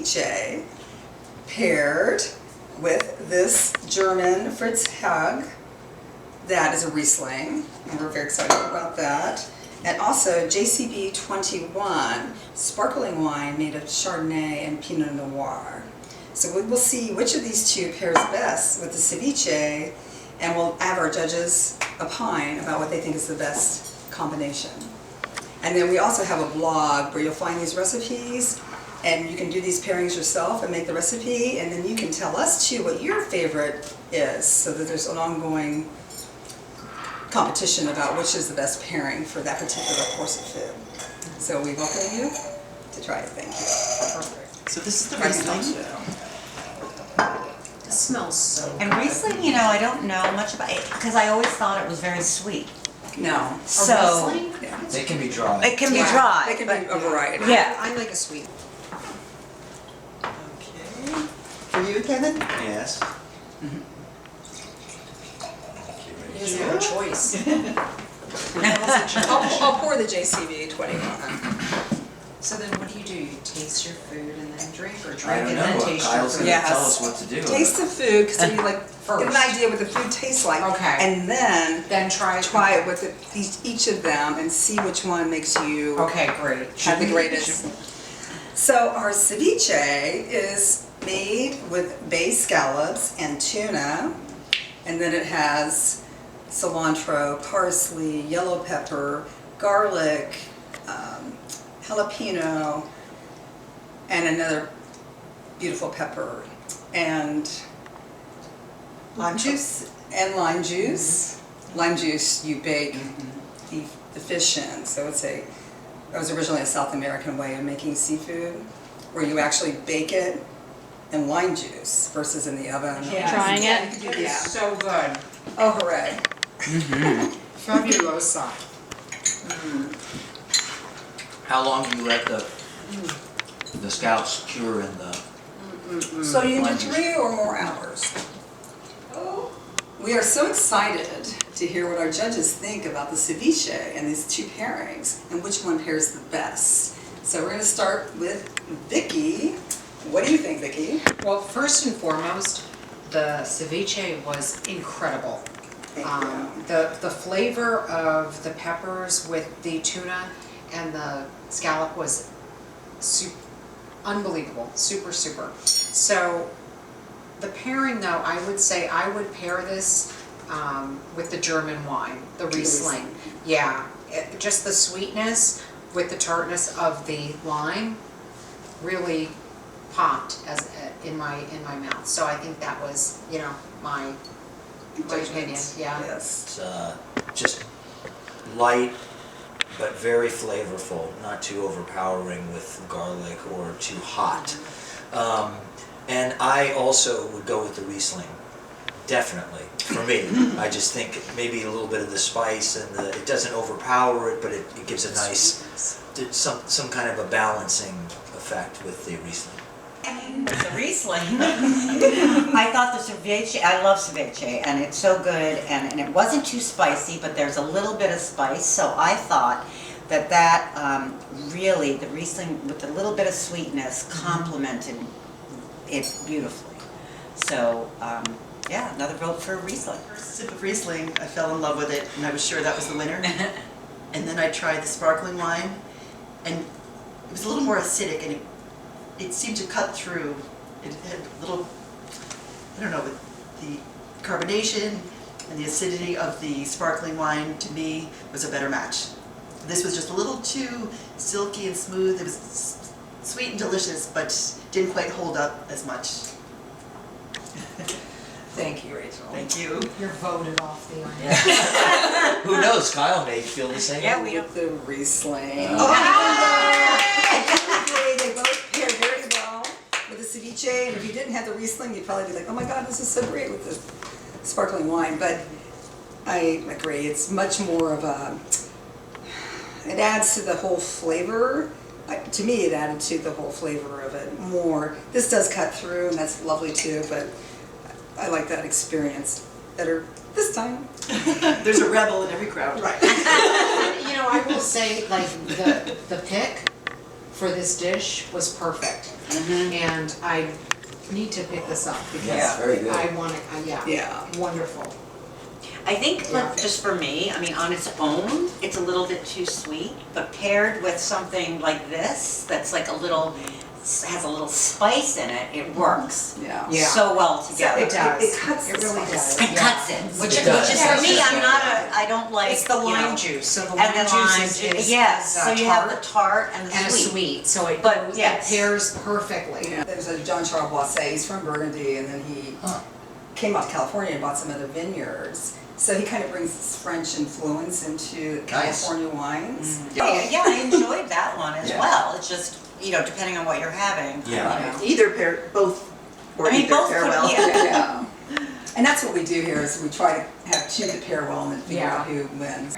ceviche paired with this German Fritz Haag. That is a Riesling, and we're very excited about that. And also JCB 21, sparkling wine made of Chardonnay and Pinot Noir. So we will see which of these two pairs best with the ceviche, and we'll have our judges opine about what they think is the best combination. And then we also have a blog where you'll find these recipes, and you can do these pairings yourself and make the recipe, and then you can tell us too what your favorite is, so that there's an ongoing competition about which is the best pairing for that particular course of food. So we welcome you to try it. Thank you. Perfect. So this is the Riesling. It smells so good. And Riesling, you know, I don't know much about it because I always thought it was very sweet. No. So Riesling? Yeah. They can be dry. it can be Yeah, dry. They can be but- a variety. Yeah. I like a sweet. Okay. For you, Kevin? Yes. He doesn't have a choice. I'll pour the JCB 21. So then what do? You taste your food and then drink, or I drink don't and know. then taste your Kyle's food? gonna Yes. tell us what to do. Taste the food, because then you like get an First. idea what the food tastes like. Okay. And then Then try it with each of them and see which one makes you Okay, great. have the greatest. So our ceviche is made with bay scallops and tuna, and then it has cilantro, parsley, yellow pepper, garlic, jalapeno, and another beautiful pepper, and Lime juice? and lime juice. Lime juice you bake the fish in, so it was originally a South American way of making seafood, where you actually bake it in lime juice versus in the oven. Yeah. Trying Yeah, it? you can do It's that. so good. Oh, hooray. Fabulosa. How long do you let the scallops cure in the? So you can Lime do juice. 3 or more hours. We are so excited to hear what our judges think about the ceviche and these two pairings and which one pairs the best. So we're going to start with Vicky. What do you think, Vicky? Well, first and foremost, the ceviche was incredible. Thank you. The flavor of the peppers with the tuna and the scallop was unbelievable, super. So the pairing, though, I would say I would pair this with the German wine, the Riesling. Yeah, just the sweetness with the tartness of the lime really popped as in my mouth. So I think that was, you know, my opinion. Yeah. Yes. It's just light, but very flavorful, not too overpowering with garlic or too hot. And I also would go with the Riesling, definitely, for me. I just think maybe a little bit of the spice, and it doesn't overpower it, but it gives a nice, some kind of a balancing effect with the Riesling. The Riesling. I thought the ceviche, I love ceviche, and it's so good, and it wasn't too spicy, but there's a little bit of spice, so I thought that really, the Riesling with a little bit of sweetness complemented it beautifully. So, yeah, another vote for Riesling. First sip of Riesling, I fell in love with it, and I was sure that was the winner. And then I tried the sparkling wine, and it was a little more acidic, and it seemed to cut through. It had a little, I don't know, with the carbonation and the acidity of the sparkling wine, to me, was a better match. This was just a little too silky and smooth. It was sweet and delicious, but didn't quite hold up as much. Thank you, Rachel. Thank you. You're voted off the island. Who knows, Kyle may feel the same. Yeah, we With the Riesling. They both pair very well with the ceviche, and if you didn't have the Riesling, you'd probably be like, oh my God, this is so great with the sparkling wine. But I agree, it's much more of a, it adds to the whole flavor. To me, it added to the whole flavor of it more. This does cut through, and that's lovely too, but I like that experience better this time. There's a rebel in every crowd. Right. You know, I will say, like, the pick for this dish was perfect. And I need to pick this up because Yeah, very good. I want it, yeah, Yeah. wonderful. I think, Yeah. like, just for me, I mean, on its own, it's a little bit too sweet, but paired with something like this, that's like a little, has a little spice in it, it works Yeah. Yeah. so well together. It does. It cuts It the really spice. does. It Yeah. cuts it, which It does. is for me, I'm not I don't like, It's the you know, lime juice, so the and lime then juice lime is juice, yes, so you have the tart and and a the sweet. sweet, so it But, goes, it yes. pairs perfectly. Yeah. There's a John Charles Boisset, he's from Burgundy, and then he came out to California and bought some other vineyards. So he kind of brings this French influence into California wines. Yeah, I enjoyed that one as Yeah. well, it's just, you know, depending on what you're having. Yeah. Either pair, both, or I mean, either both pair could- well. yeah. Yeah. And that's what we do here is we try to have two that pair well and then figure Yeah. out who wins.